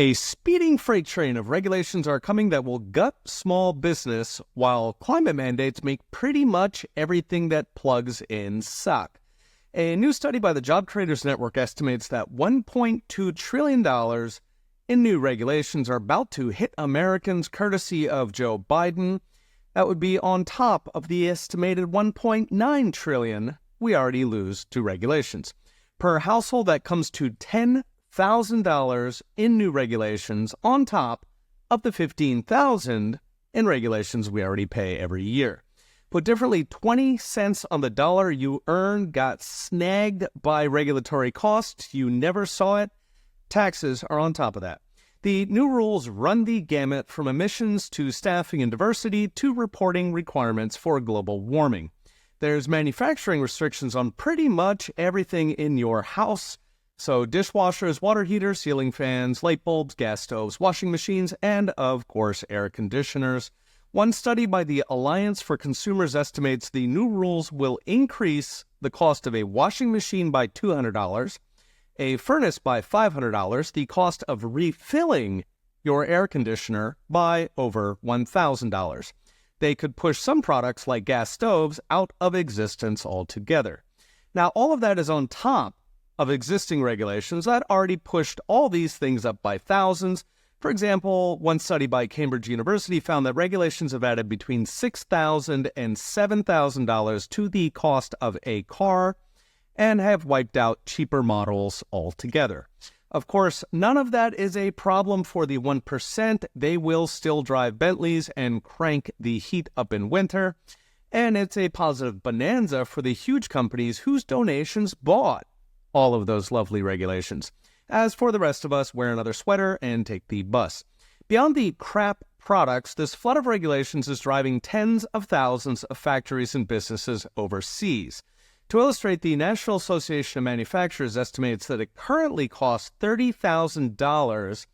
A speeding freight train of regulations are coming that will gut small business, while climate mandates make pretty much everything that plugs in suck. A new study by the Job Creators Network estimates that $1.2 trillion in new regulations are about to hit Americans courtesy of Joe Biden. That would be on top of the estimated $1.9 trillion we already lose to regulations. Per household, that comes to $10,000 in new regulations on top of the $15,000 in regulations we already pay every year. Put differently, 20 cents on the dollar you earn got snagged by regulatory costs. You never saw it. Taxes are on top of that. The new rules run the gamut from emissions to staffing and diversity to reporting requirements for global warming. There's manufacturing restrictions on pretty much everything in your house. So dishwashers, water heaters, ceiling fans, light bulbs, gas stoves, washing machines, and of course, air conditioners. One study by the Alliance for Consumers estimates the new rules will increase the cost of a washing machine by $200, a furnace by $500, the cost of refilling your air conditioner by over $1,000. They could push some products like gas stoves out of existence altogether. Now, all of that is on top of existing regulations that already pushed all these things up by thousands. For example, one study by Cambridge University found that regulations have added between $6,000 and $7,000 to the cost of a car and have wiped out cheaper models altogether. Of course, none of that is a problem for the 1%. They will still drive Bentleys and crank the heat up in winter. And it's a positive bonanza for the huge companies whose donations bought all of those lovely regulations. As for the rest of us, wear another sweater and take the bus. Beyond the crap products, this flood of regulations is driving tens of thousands of factories and businesses overseas. To illustrate, the National Association of Manufacturers estimates that it currently costs $30,000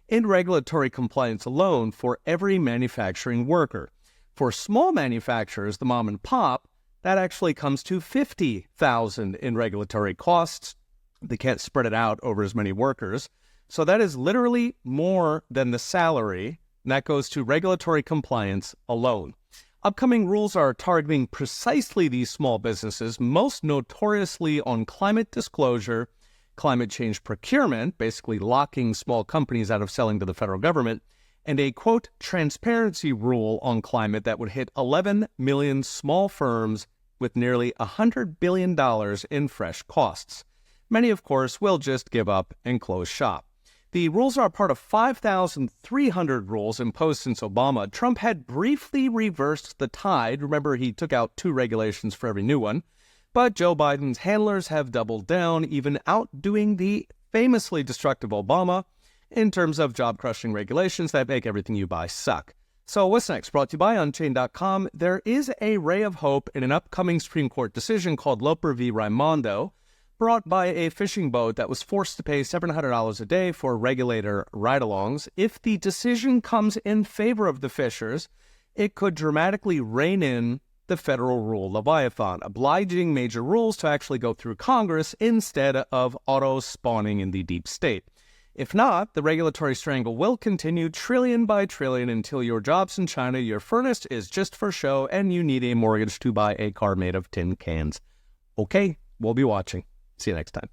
in regulatory compliance alone for every manufacturing worker. For small manufacturers, the mom and pop, that actually comes to $50,000 in regulatory costs. They can't spread it out over as many workers. So that is literally more than the salary, and that goes to regulatory compliance alone. Upcoming rules are targeting precisely these small businesses, most notoriously on climate disclosure, climate change procurement, basically locking small companies out of selling to the federal government, and a, quote, transparency rule on climate that would hit 11 million small firms with nearly $100 billion in fresh costs. Many, of course, will just give up and close shop. The rules are part of 5,300 rules imposed since Obama. Trump had briefly reversed the tide. Remember, he took out 2 regulations for every new one. But Joe Biden's handlers have doubled down, even outdoing the famously destructive Obama in terms of job-crushing regulations that make everything you buy suck. So what's next? Brought to you by Unchained.com. There is a ray of hope in an upcoming Supreme Court decision called Loper v. Raimondo, brought by a fishing boat that was forced to pay $700 a day for regulator ride-alongs. If the decision comes in favor of the fishers, it could dramatically rein in the federal rule Leviathan, obliging major rules to actually go through Congress instead of auto-spawning in the deep state. If not, the regulatory strangle will continue trillion by trillion until your job's in China, your furnace is just for show, and you need a mortgage to buy a car made of tin cans. Okay, we'll be watching. See you next time.